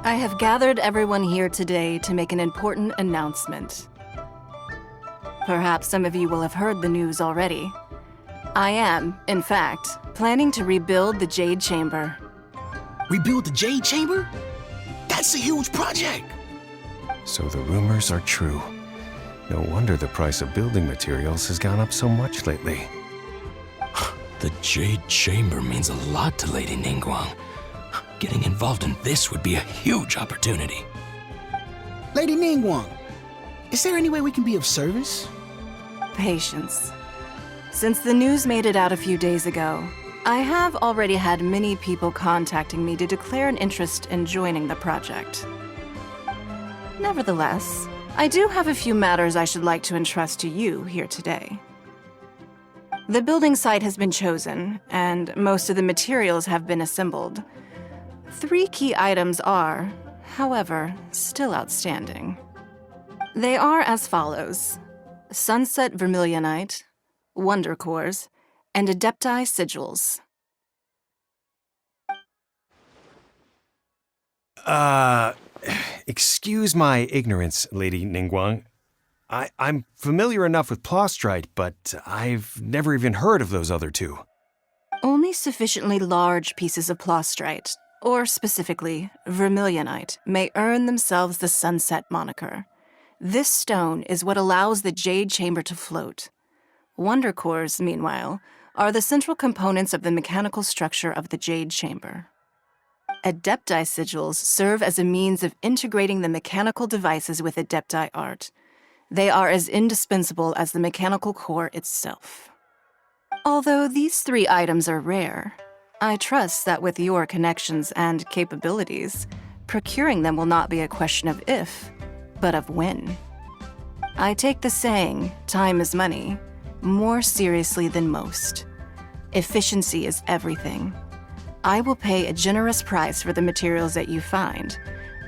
I have gathered everyone here today to make an important announcement. Perhaps some of you will have heard the news already. I am, in fact, planning to rebuild the Jade Chamber. Rebuild the Jade Chamber? That's a huge project! So the rumors are true. No wonder the price of building materials has gone up so much lately. The Jade Chamber means a lot to Lady Ningguang. Getting involved in this would be a huge opportunity. Lady Ningguang, is there any way we can be of service? Patience. Since the news made it out a few days ago, I have already had many people contacting me to declare an interest in joining the project. Nevertheless, I do have a few matters I should like to entrust to you here today. The building site has been chosen, and most of the materials have been assembled. 3 key items are, however, still outstanding. They are as follows: Sunset Vermilionite, Wonder Cores, and Adepti Sigils. Excuse my ignorance, Lady Ningguang. I'm familiar enough with Plostrite, but I've never even heard of those other 2. Only sufficiently large pieces of Plostrite, or specifically Vermilionite, may earn themselves the Sunset moniker. This stone is what allows the Jade Chamber to float. Wonder Cores, meanwhile, are the central components of the mechanical structure of the Jade Chamber. Adepti Sigils serve as a means of integrating the mechanical devices with Adepti art. They are as indispensable as the mechanical core itself. Although these 3 items are rare, I trust that with your connections and capabilities, procuring them will not be a question of if, but of when. I take the saying, time is money, more seriously than most. Efficiency is everything. I will pay a generous price for the materials that you find,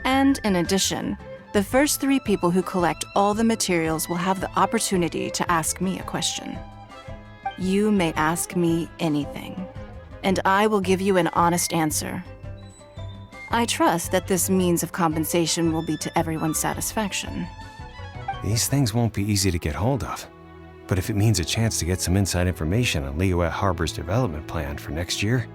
and in addition, the first 3 people who collect all the materials will have the opportunity to ask me a question. You may ask me anything, and I will give you an honest answer. I trust that this means of compensation will be to everyone's satisfaction. These things won't be easy to get hold of. But if it means a chance to get some inside information on Liyue Harbor's development plan for next year...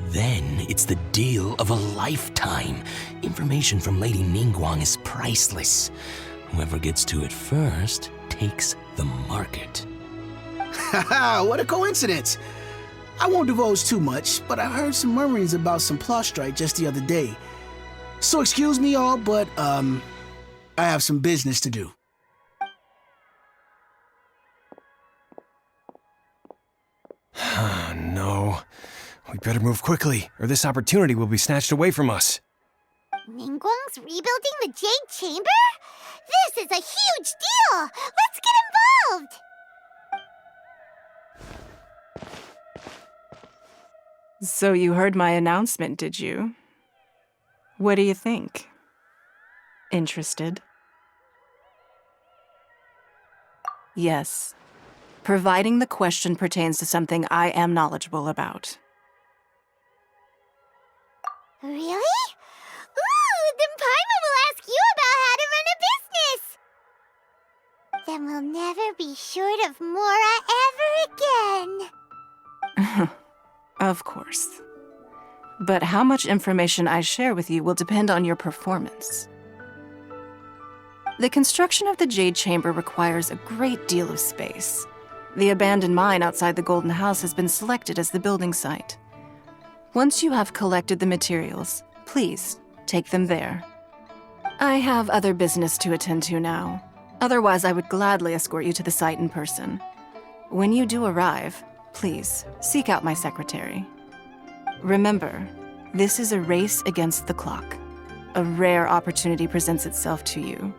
Then it's the deal of a lifetime. Information from Lady Ningguang is priceless. Whoever gets to it first takes the market. Haha, what a coincidence! I won't divulge too much, but I heard some murmurings about some Plostrite just the other day. So excuse me all, but, I have some business to do. No. We better move quickly, or this opportunity will be snatched away from us. Ningguang's rebuilding the Jade Chamber? This is a huge deal! Let's get involved! So you heard my announcement, did you? What do you think? Interested? Yes. Providing the question pertains to something I am knowledgeable about. Really? Ooh, then Paimon will ask you about how to run a business! Then we'll never be short of Mora ever again. Of course. But how much information I share with you will depend on your performance. The construction of the Jade Chamber requires a great deal of space. The abandoned mine outside the Golden House has been selected as the building site. Once you have collected the materials, please take them there. I have other business to attend to now. Otherwise, I would gladly escort you to the site in person. When you do arrive, please seek out my secretary. Remember, this is a race against the clock. A rare opportunity presents itself to you.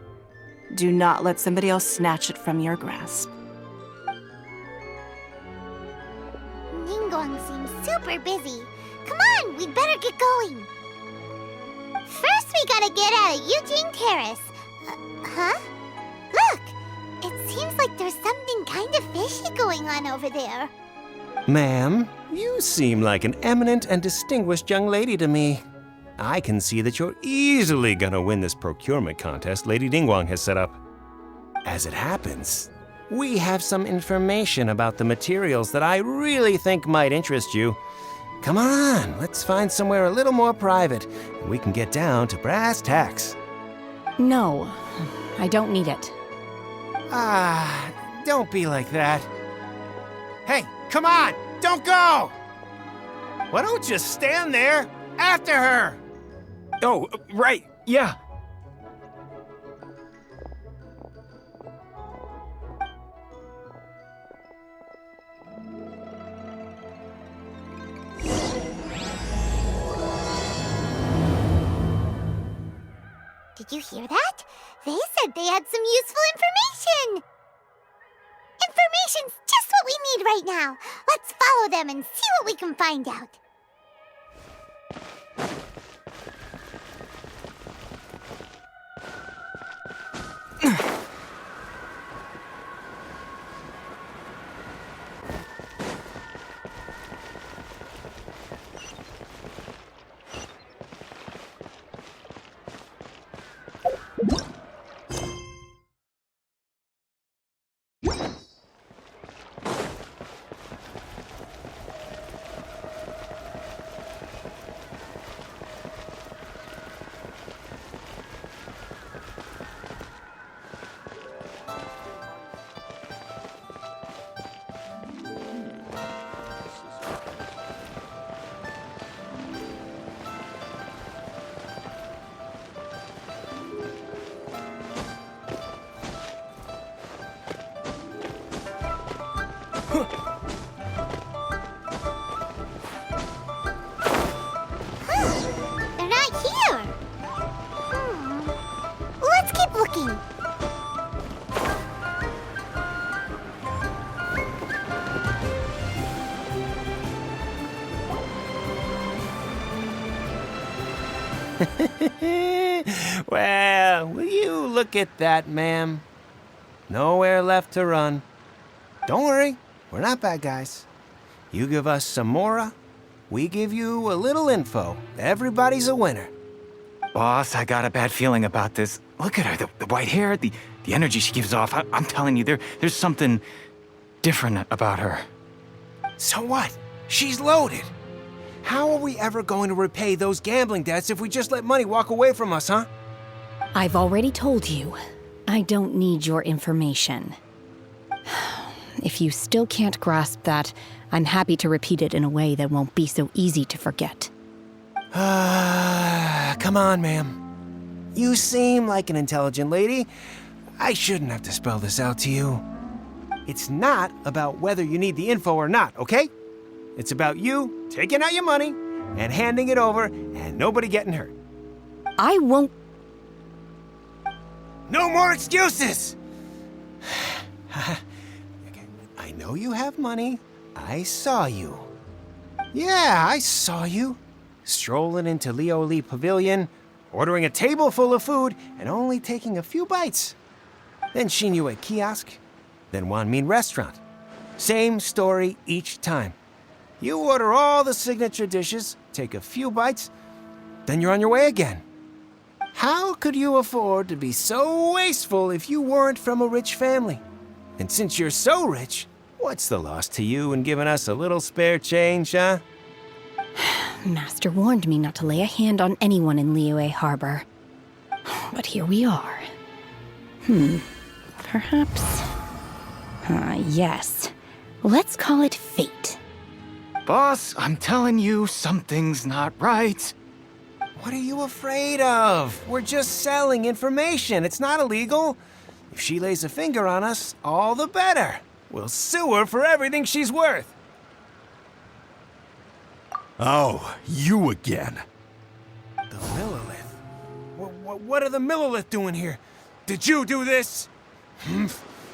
Do not let somebody else snatch it from your grasp. Ningguang seems super busy. Come on, we'd better get going. First, we gotta get out of Yujing Terrace. Huh? Look! It seems like there's something kind of fishy going on over there. Ma'am, you seem like an eminent and distinguished young lady to me. I can see that you're easily gonna win this procurement contest Lady Ningguang has set up. As it happens, we have some information about the materials that I really think might interest you. Come on, let's find somewhere a little more private, and we can get down to brass tacks. No, I don't need it. Don't be like that. Hey, come on, don't go! Why don't you stand there after her? Oh, right, yeah. Did you hear that? They said they had some useful information! Information's just what we need right now. Let's follow them and see what we can find out. They're not here. Let's keep looking. Well, will you look at that, ma'am? Nowhere left to run. Don't worry, we're not bad guys. You give us some mora, we give you a little info. Everybody's a winner. Boss, I got a bad feeling about this. Look at her, the white hair, the energy she gives off. I'm telling you, there's something different about her. So what? She's loaded. How are we ever going to repay those gambling debts if we just let money walk away from us, huh? I've already told you, I don't need your information. If you still can't grasp that, I'm happy to repeat it in a way that won't be so easy to forget. Come on, ma'am. You seem like an intelligent lady. I shouldn't have to spell this out to you. It's not about whether you need the info or not, okay? It's about you taking out your money and handing it over and nobody getting hurt. I won't. No more excuses! I know you have money. I saw you. Yeah, I saw you. Strolling into Liyue Pavilion, ordering a table full of food, and only taking a few bites. Then Xinyu kiosk, then Wanmin restaurant. Same story each time. You order all the signature dishes, take a few bites, then you're on your way again. How could you afford to be so wasteful if you weren't from a rich family? And since you're so rich, what's the loss to you in giving us a little spare change, huh? Master warned me not to lay a hand on anyone in Liyue Harbor. But here we are. Perhaps... yes. Let's call it fate. Boss, I'm telling you, something's not right. What are you afraid of? We're just selling information. It's not illegal. If she lays a finger on us, all the better. We'll sue her for everything she's worth. Oh, you again. The Millilith? What are the Millilith doing here? Did you do this?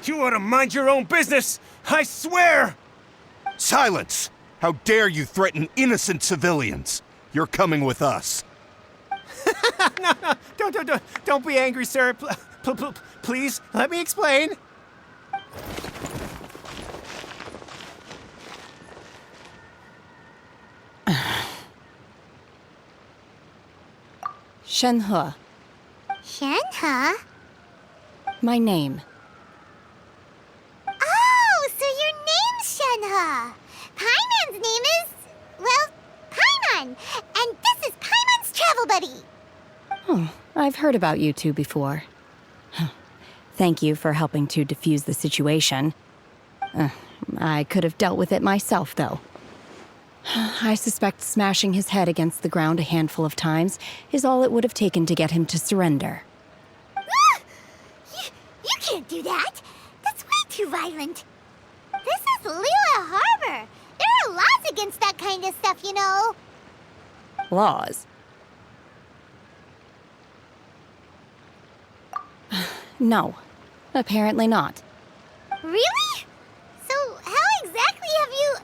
You ought to mind your own business, I swear! Silence! How dare you threaten innocent civilians? You're coming with us. No, don't be angry, sir. Please, let me explain. Shenhe, Shenhe? my name. Oh, so your name's Shenhe. Paimon's name is, well, Paimon. And this is Paimon's travel buddy. Oh, I've heard about you two before. Thank you for helping to defuse the situation. I could have dealt with it myself, though. I suspect smashing his head against the ground a handful of times is all it would have taken to get him to surrender. You can't do that. That's way too violent. This is Liyue Harbor. There are laws against that kind of stuff, you know. Laws? No, apparently not. Really? So how exactly have you...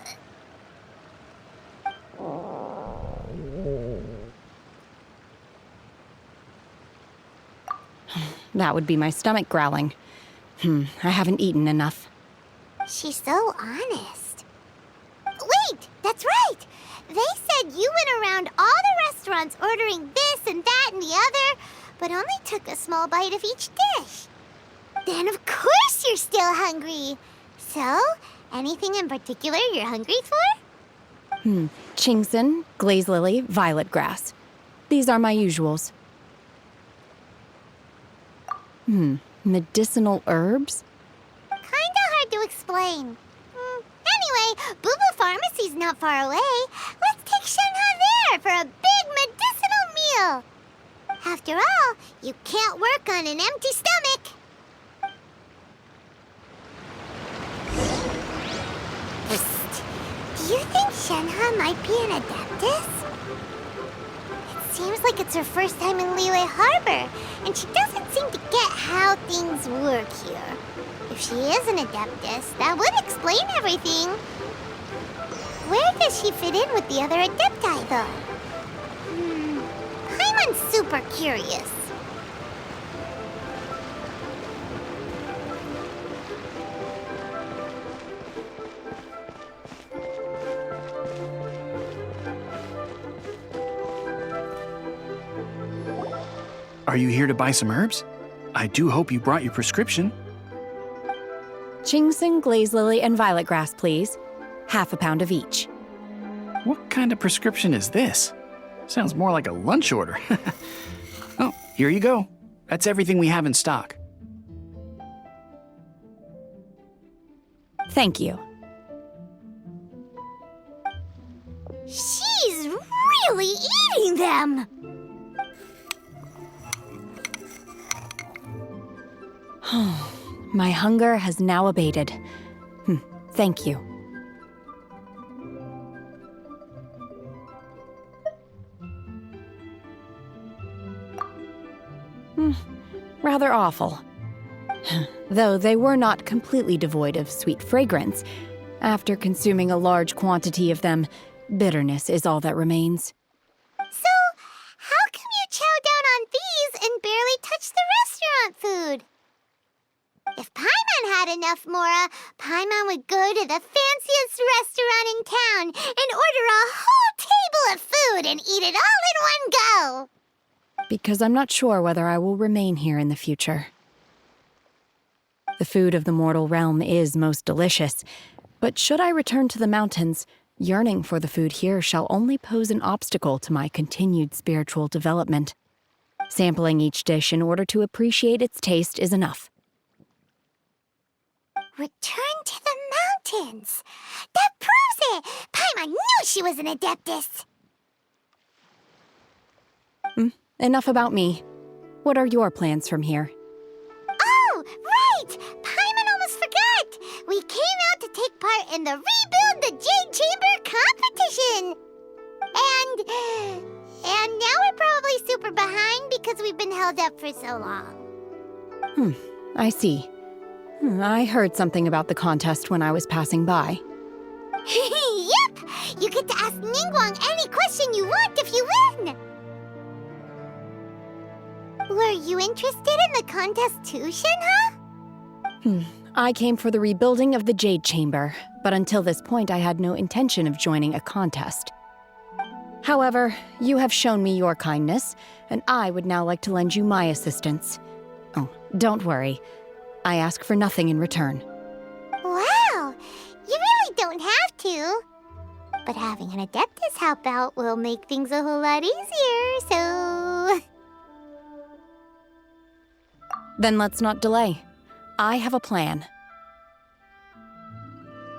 That would be my stomach growling. I haven't eaten enough. She's so honest. Wait, that's right. They said you went around all the restaurants ordering this and that and the other, but only took a small bite of each dish. Then of course you're still hungry. So, anything in particular you're hungry for? Qingxiu, glaze lily, violet grass. These are my usuals. Medicinal herbs? Kinda hard to explain. Anyway, Boo Boo Pharmacy's not far away. Let's take Shenhe there for a big medicinal meal. After all, you can't work on an empty stomach. Psst. Do you think Shenhe might be an Adeptus? It seems like it's her first time in Liyue Harbor, and she doesn't seem to get how things work here. If she is an Adeptus, that would explain everything. Where does she fit in with the other Adepti, though? Paimon's super curious. Are you here to buy some herbs? I do hope you brought your prescription. Qingxiu, glaze lily, and violet grass, please. Half a pound of each. What kind of prescription is this? Sounds more like a lunch order. Oh, here you go. That's everything we have in stock. Thank you. She's really eating them! My hunger has now abated. Thank you. Rather awful. Though they were not completely devoid of sweet fragrance. After consuming a large quantity of them, bitterness is all that remains. So, how come you chow down on these and barely touch the restaurant food? If Paimon had enough mora, Paimon would go to the fanciest restaurant in town and order a whole table of food and eat it all in one go. Because I'm not sure whether I will remain here in the future. The food of the mortal realm is most delicious, but should I return to the mountains, yearning for the food here shall only pose an obstacle to my continued spiritual development. Sampling each dish in order to appreciate its taste is enough. Return to the mountains. That proves it. Paimon knew she was an Adeptus. Enough about me. What are your plans from here? Oh, right! Paimon almost forgot! We came out to take part in the Rebuild the Jade Chamber competition! And now we're probably super behind because we've been held up for so long. I see. I heard something about the contest when I was passing by. Yep! You get to ask Ningguang any question you want if you win! Were you interested in the contest too, Shenhe? I came for the rebuilding of the Jade Chamber, but until this point I had no intention of joining a contest. However, you have shown me your kindness, and I would now like to lend you my assistance. Oh, don't worry. I ask for nothing in return. Wow! You really don't have to. But having an Adeptus help out will make things a whole lot easier, so... Then let's not delay. I have a plan.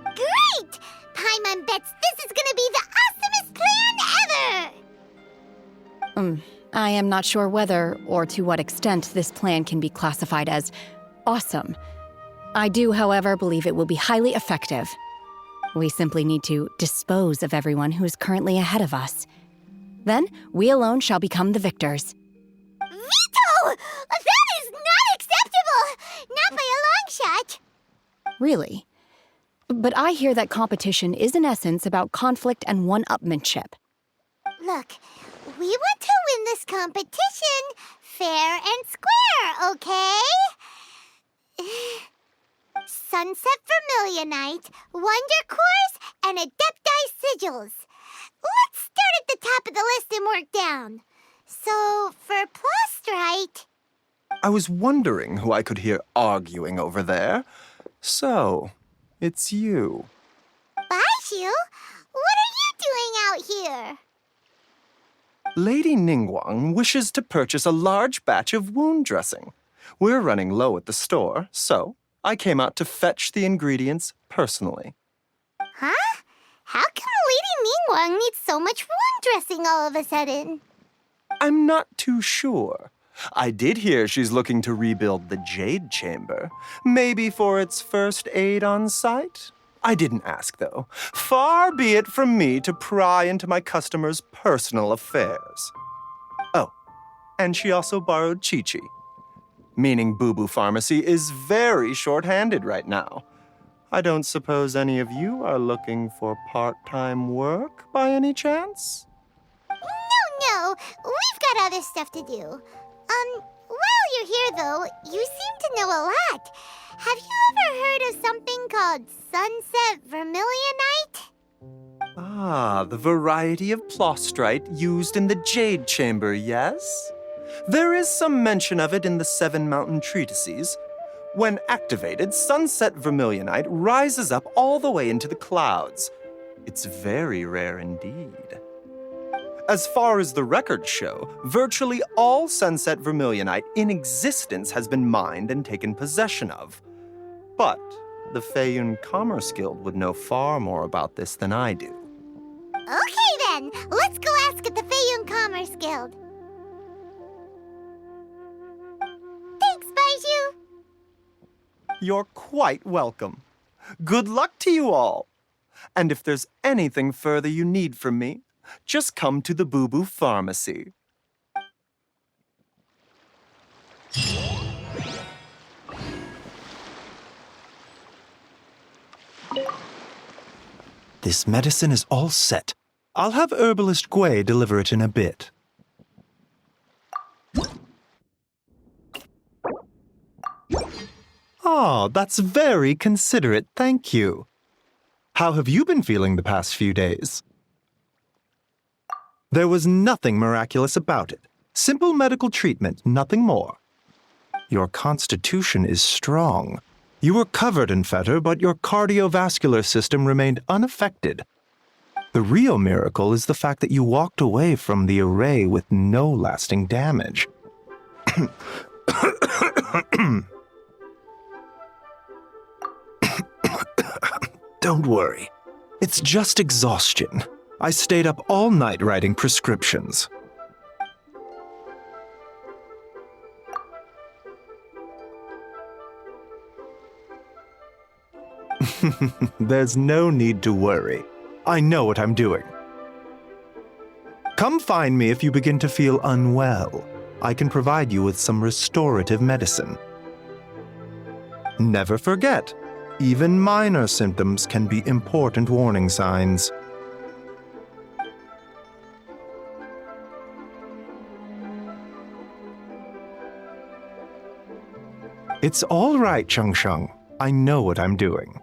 Great! Paimon bets this is gonna be the awesomest plan ever! I am not sure whether or to what extent this plan can be classified as awesome. I do, however, believe it will be highly effective. We simply need to dispose of everyone who is currently ahead of us. Then, we alone shall become the victors. Veto! That is not acceptable! Not by a long shot! Really? But I hear that competition is in essence about conflict and one-upmanship. Look, we want to win this competition fair and square, okay? Sunset Vermilionite, Wonder Cores, and Adepti Sigils. Let's start at the top of the list and work down. So, for Plastrite... I was wondering who I could hear arguing over there. So, it's you. Baizhu? What are you doing out here? Lady Ningguang wishes to purchase a large batch of wound dressing. We're running low at the store, so I came out to fetch the ingredients personally. Huh? How come Lady Ningguang needs so much wound dressing all of a sudden? I'm not too sure. I did hear she's looking to rebuild the Jade Chamber. Maybe for its first aid on site? I didn't ask, though. Far be it from me to pry into my customers' personal affairs. Oh, and she also borrowed Qiqi. Meaning Boo Boo Pharmacy is very short-handed right now. I don't suppose any of you are looking for part-time work by any chance? No, we've got other stuff to do. While you're here, though, you seem to know a lot. Have you ever heard of something called Sunset Vermilionite? Ah, the variety of plastrite used in the Jade Chamber, yes? There is some mention of it in the Seven Mountain Treatises. When activated, Sunset Vermilionite rises up all the way into the clouds. It's very rare indeed. As far as the records show, virtually all Sunset Vermilionite in existence has been mined and taken possession of. But the Feiyun Commerce Guild would know far more about this than I do. Okay then, let's go ask at the Feiyun Commerce Guild. Thanks, Baizhu. You're quite welcome. Good luck to you all. And if there's anything further you need from me, just come to the Boo Boo Pharmacy. This medicine is all set. I'll have herbalist Gui deliver it in a bit. Oh, that's very considerate, thank you. How have you been feeling the past few days? There was nothing miraculous about it. Simple medical treatment, nothing more. Your constitution is strong. You were covered in fetor, but your cardiovascular system remained unaffected. The real miracle is the fact that you walked away from the array with no lasting damage. Don't worry. It's just exhaustion. I stayed up all night writing prescriptions. There's no need to worry. I know what I'm doing. Come find me if you begin to feel unwell. I can provide you with some restorative medicine. Never forget, even minor symptoms can be important warning signs. It's all right, Changsheng. I know what I'm doing.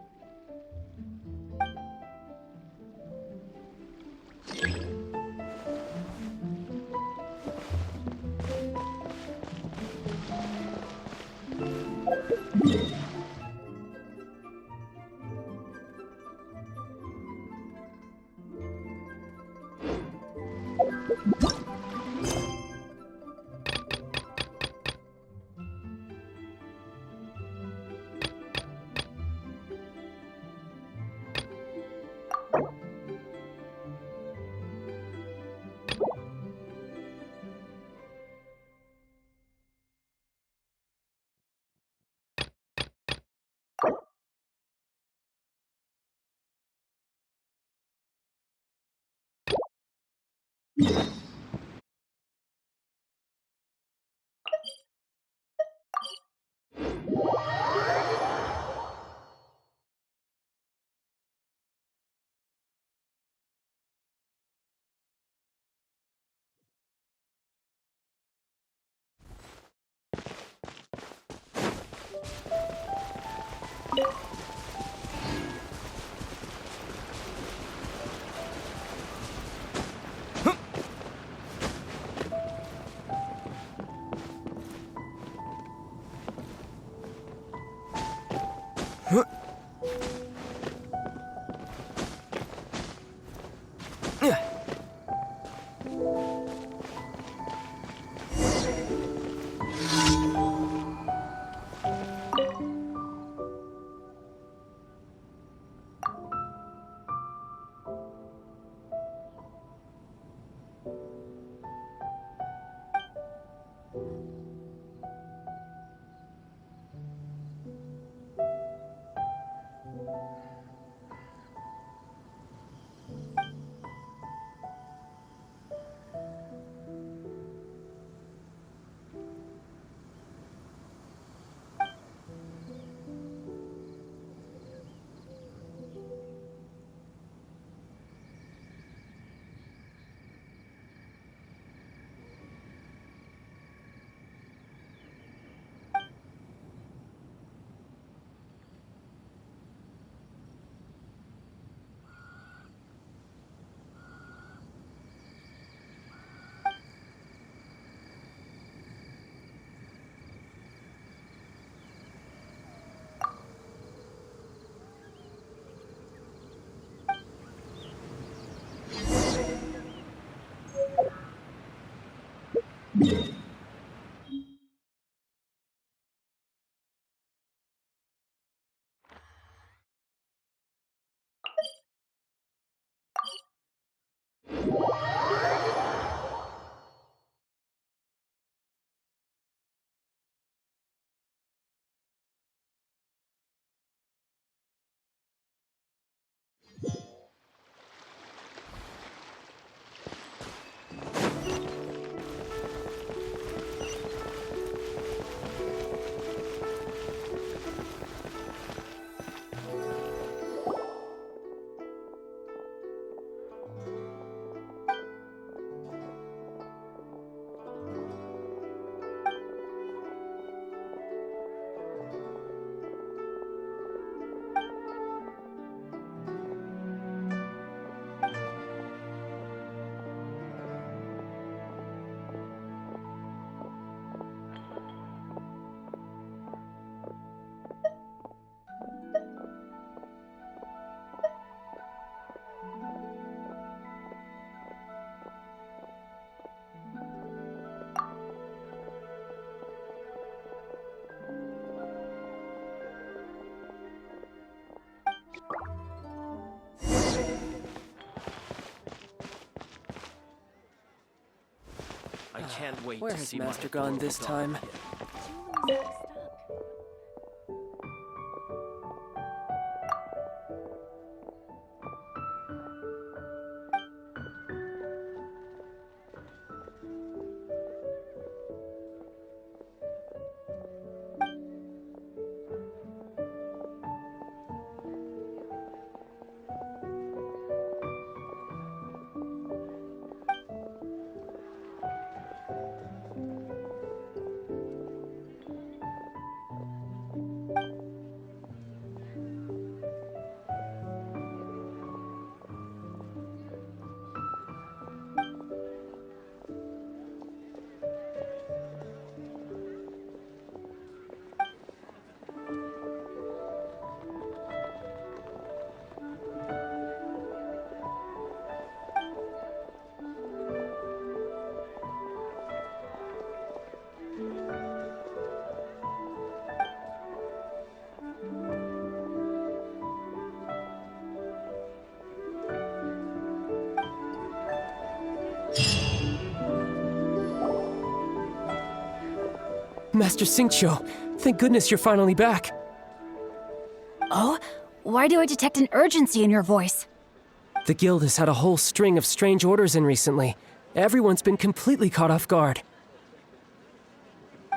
I can't wait Where to has see Master my gone this adorable time? daughter. Master Qingxiu, thank goodness you're finally back. Oh? Why do I detect an urgency in your voice? The guild has had a whole string of strange orders in recently. Everyone's been completely caught off guard.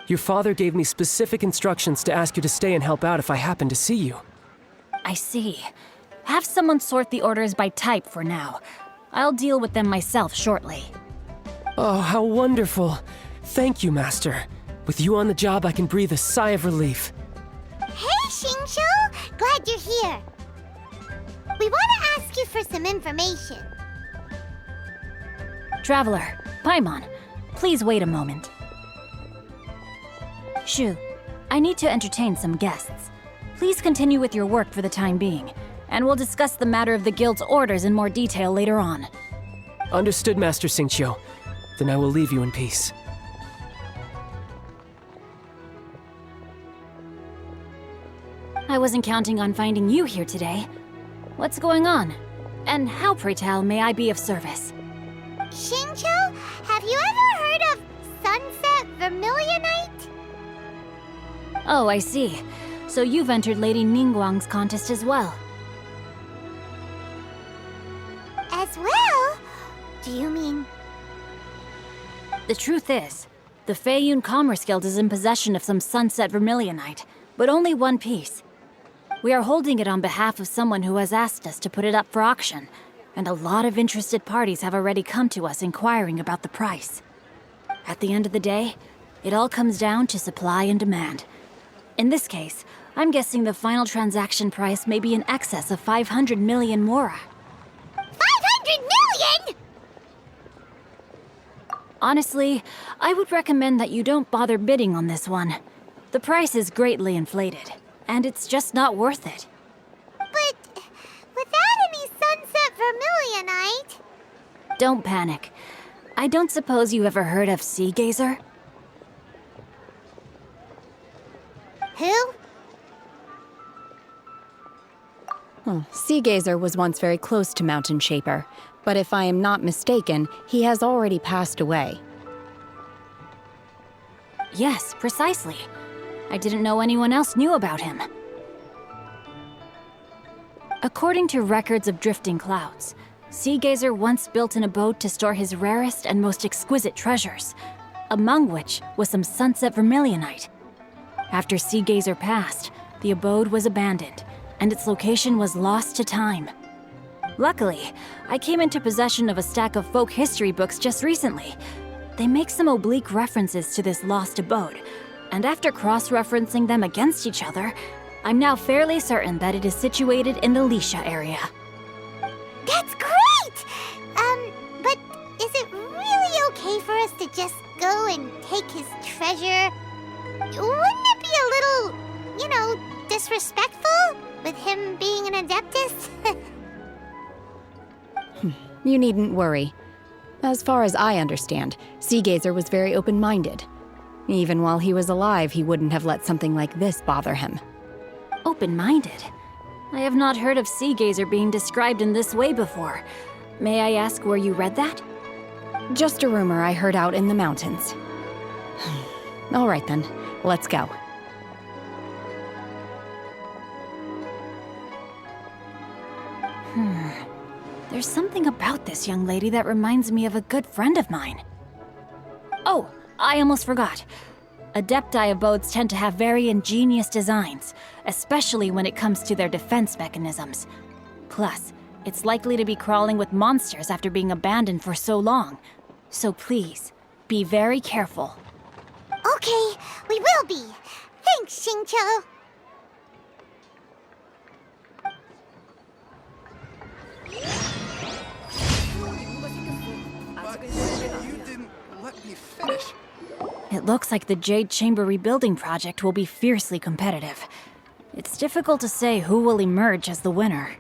Your father gave me specific instructions to ask you to stay and help out if I happen to see you. I see. Have someone sort the orders by type for now. I'll deal with them myself shortly. Oh, how wonderful. Thank you, Master. With you on the job, I can breathe a sigh of relief. Hey, Qingxiu! Glad you're here. We want to ask you for some information. Traveler, Paimon, please wait a moment. Shu, I need to entertain some guests. Please continue with your work for the time being, and we'll discuss the matter of the guild's orders in more detail later on. Understood, Master Qingxiu. Then I will leave you in peace. I wasn't counting on finding you here today. What's going on? And how, pray tell, may I be of service? Qingxiu, have you ever heard of Sunset Vermilionite? Oh, I see. So you've entered Lady Ningguang's contest as well. As well? Do you mean... The truth is, the Feiyun Commerce Guild is in possession of some Sunset Vermilionite, but only one piece. We are holding it on behalf of someone who has asked us to put it up for auction, and a lot of interested parties have already come to us inquiring about the price. At the end of the day, it all comes down to supply and demand. In this case, I'm guessing the final transaction price may be in excess of 500 million mora. 500 million?! Honestly, I would recommend that you don't bother bidding on this one. The price is greatly inflated, and it's just not worth it. But without any Sunset Vermilionite... Don't panic. I don't suppose you ever heard of Sea Gazer? Who? Sea Gazer was once very close to Mountain Shaper, but if I am not mistaken, he has already passed away. Yes, precisely. I didn't know anyone else knew about him. According to records of drifting clouds, Sea Gazer once built an abode to store his rarest and most exquisite treasures, among which was some Sunset Vermilionite. After Sea Gazer passed, the abode was abandoned, and its location was lost to time. Luckily, I came into possession of a stack of folk history books just recently. They make some oblique references to this lost abode, and after cross-referencing them against each other, I'm now fairly certain that it is situated in the Liyue area. That's great! But is it really okay for us to just go and take his treasure? Wouldn't it be a little, disrespectful with him being an Adeptus? You needn't worry. As far as I understand, Sea Gazer was very open-minded. Even while he was alive, he wouldn't have let something like this bother him. Open-minded? I have not heard of Sea Gazer being described in this way before. May I ask where you read that? Just a rumor I heard out in the mountains. All right then, let's go. There's something about this young lady that reminds me of a good friend of mine. Oh, I almost forgot. Adepti abodes tend to have very ingenious designs, especially when it comes to their defense mechanisms. Plus, it's likely to be crawling with monsters after being abandoned for so long. So please, be very careful. Okay, we will be. Thanks, Qingqiu. You didn't let me finish. It looks like the Jade Chamber rebuilding project will be fiercely competitive. It's difficult to say who will emerge as the winner.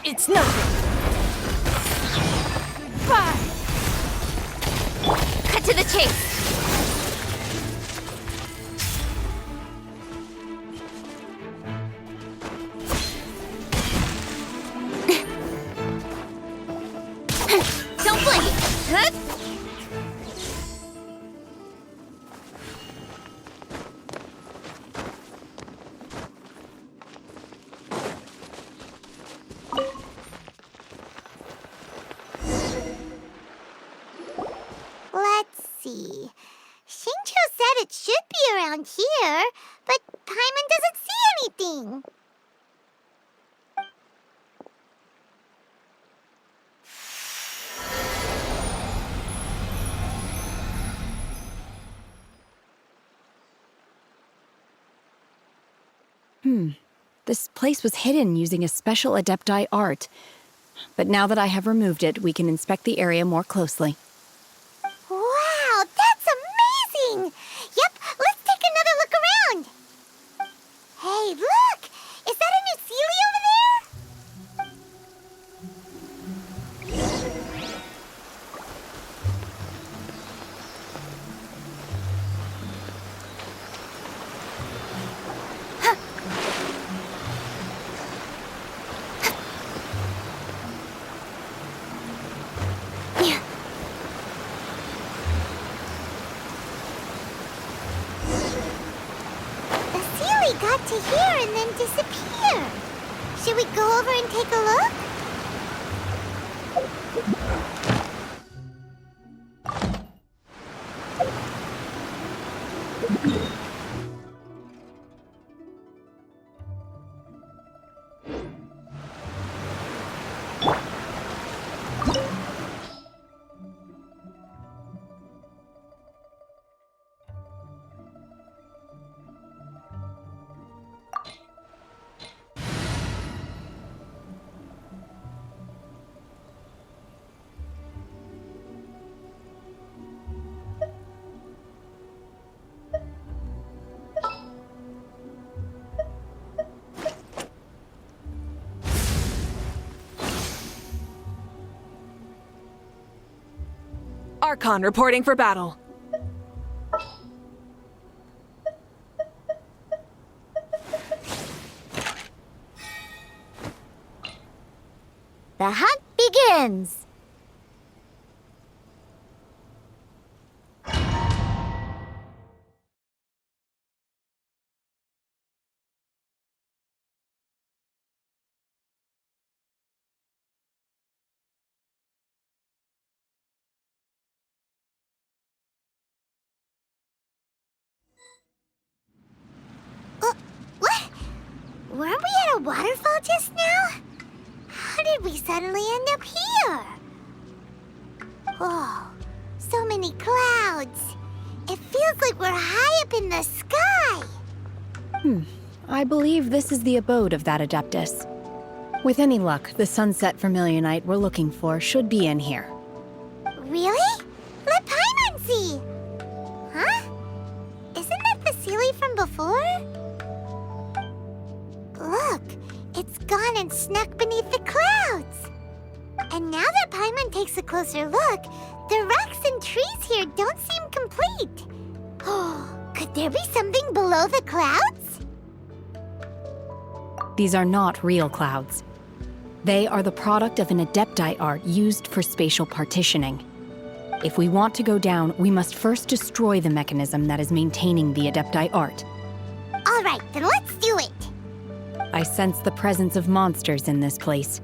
It's nothing. Goodbye. Cut to the chase. Don't blink. Huh? Let's see. Qingqiu said it should be around here, but Paimon doesn't see anything. This place was hidden using a special Adepti art. But now that I have removed it, we can inspect the area more closely. Wow, that's amazing! Yep, let's take another look around. Hey, look! Is that a new Sealy over there? The Sealy got to here and then disappeared. Should we go over and take a look? Archon reporting for battle. The hunt begins. What? Weren't we at a waterfall just now? How did we suddenly end up here? Oh, so many clouds. It feels like we're high up in the sky. I believe this is the abode of that Adeptus. With any luck, the sunset vermilionite we're looking for should be in here. Really? Let Paimon see. Huh? Isn't that the Sealy from before? Look, it's gone and snuck beneath the clouds. And now that Paimon takes a closer look, the rocks and trees here don't seem complete. Oh, could there be something below the clouds? These are not real clouds. They are the product of an Adepti art used for spatial partitioning. If we want to go down, we must first destroy the mechanism that is maintaining the Adepti art. All right, then let's do it. I sense the presence of monsters in this place.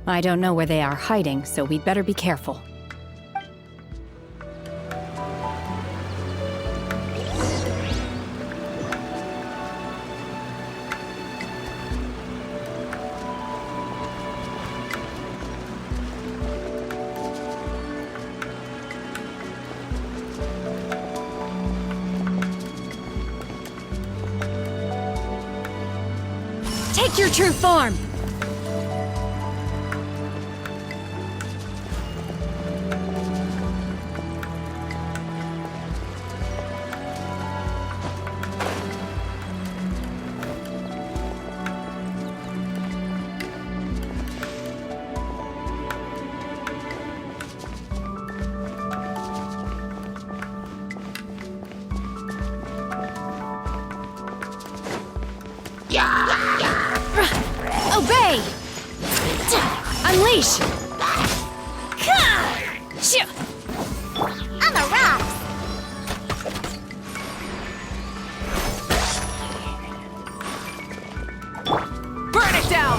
I don't know where they are hiding, so we'd better be careful. Take your true form! Obey! Unleash! On the rocks! Burn it down!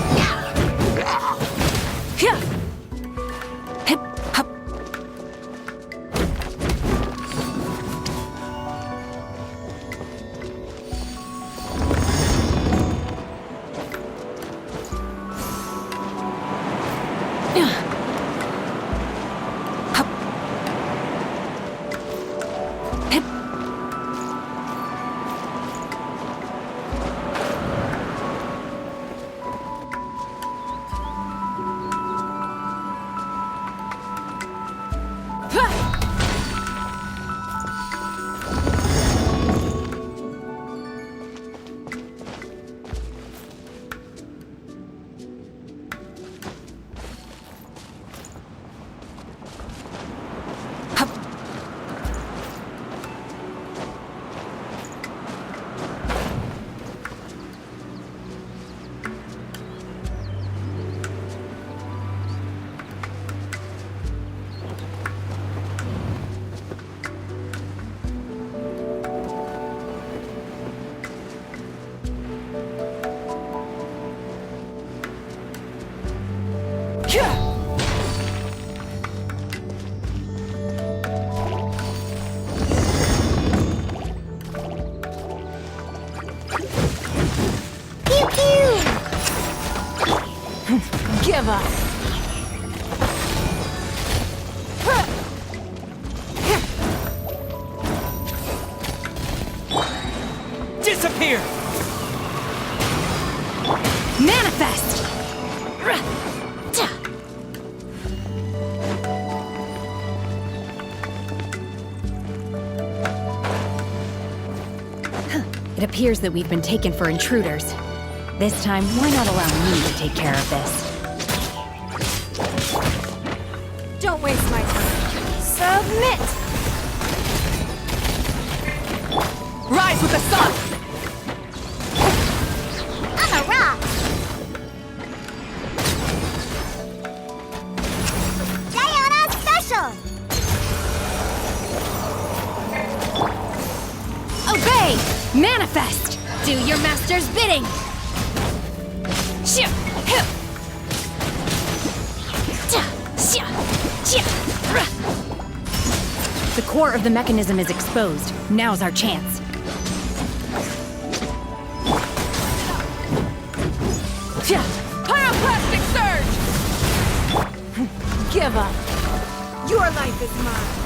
Give up! Disappear! Manifest! It appears that we've been taken for intruders. This time, why not allow me to take care of this? Don't waste my time. Submit! Rise with the sun! On the rocks! Diana Special! Obey! Manifest! Do your master's bidding! The core of the mechanism is exposed. Now's our chance. Pyroclastic surge! Give up. Your life is mine.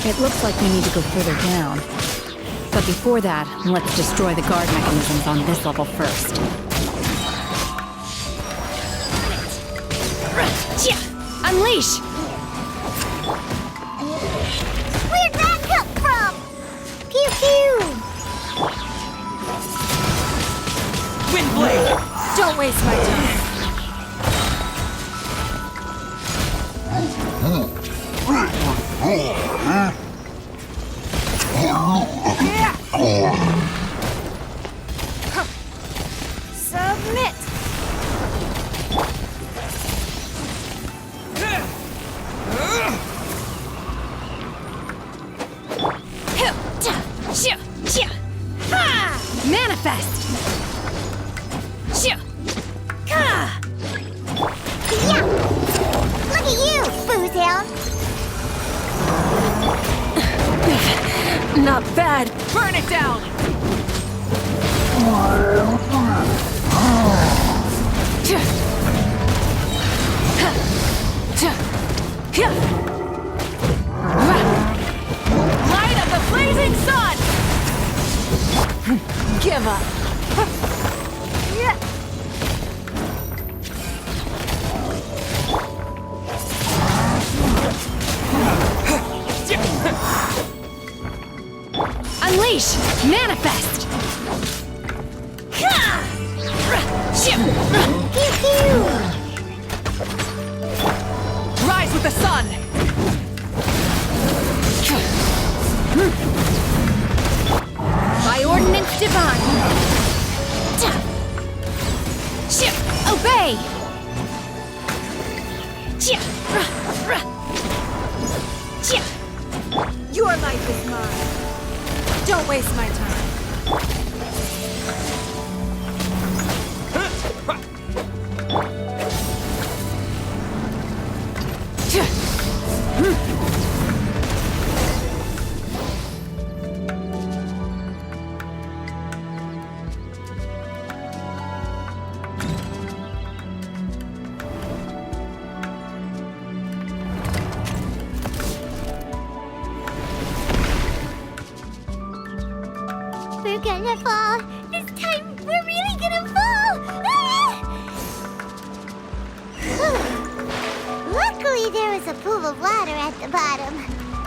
It looks like we need to go further down. But before that, let's destroy the guard mechanisms on this level first. Unleash! Where'd that come from? Pew pew! Windblade! Don't waste my time. Submit! Manifest! Yeah! Look at you, boozehound! Not bad. Burn it down! Light of the blazing sun! Give up. Unleash! Manifest! Rise with the sun! By ordinance divine! Obey! Your life is mine. Don't waste my time. We're gonna fall. This time, we're really gonna fall. Ah! Luckily, there was a pool of water at the bottom.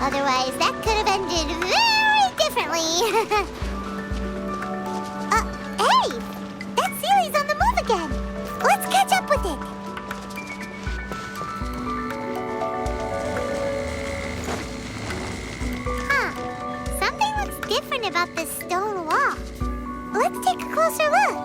Otherwise, that could have ended very differently. Hey! That Sealy's on the move again. Let's catch up with it. Something looks different about this stone wall. Let's take a closer look.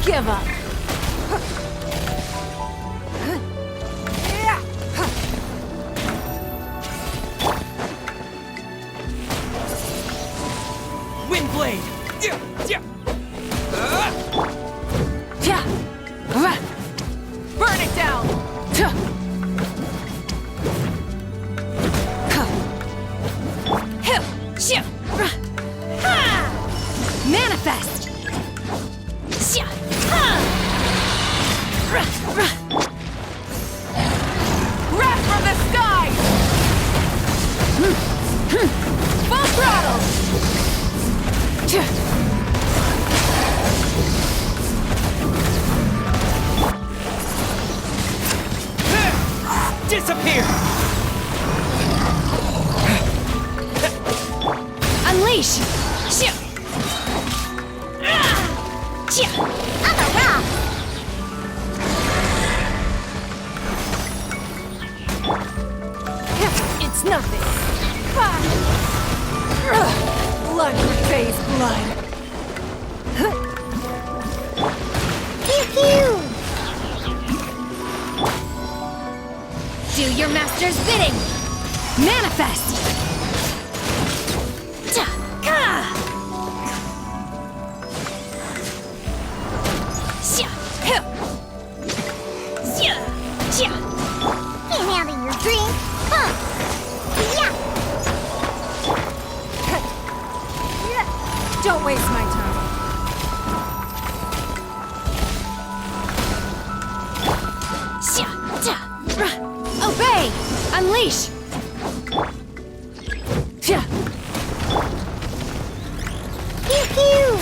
Give up. Windblade. Full throttle! Disappear! Unleash! I'm a rock! It's nothing. Blood repays blood. Pew! Do your master's bidding! Manifest! Can't handle your drink, huh? Yeah! Don't waste my time. Obey! Unleash! Pew!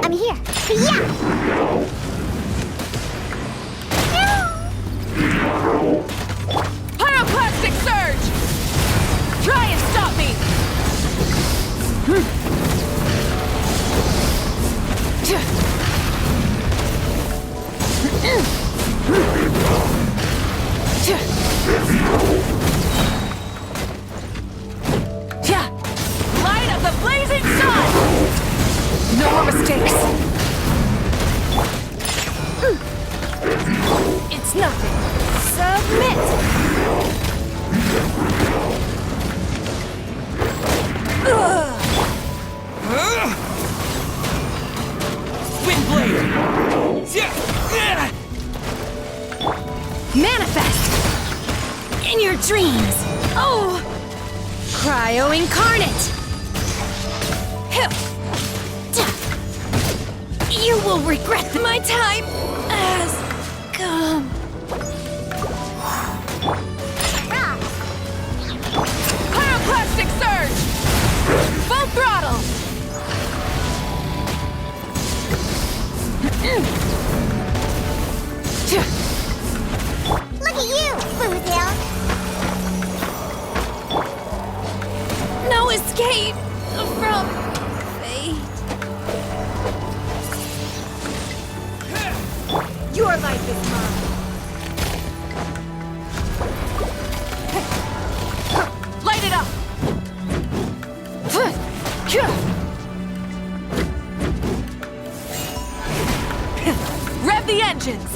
I'm here. Yeah! Pyroclastic surge! Try and stop me! Light of the blazing sun! No more mistakes. It's nothing. Submit! Windblade! Manifest! In your dreams! Oh! Cryo incarnate! You will regret my time has come. Pyroclastic surge! Full throttle! Look at you, Foozle! No escape from fate. Your life is mine. Light it up! Rev the engines!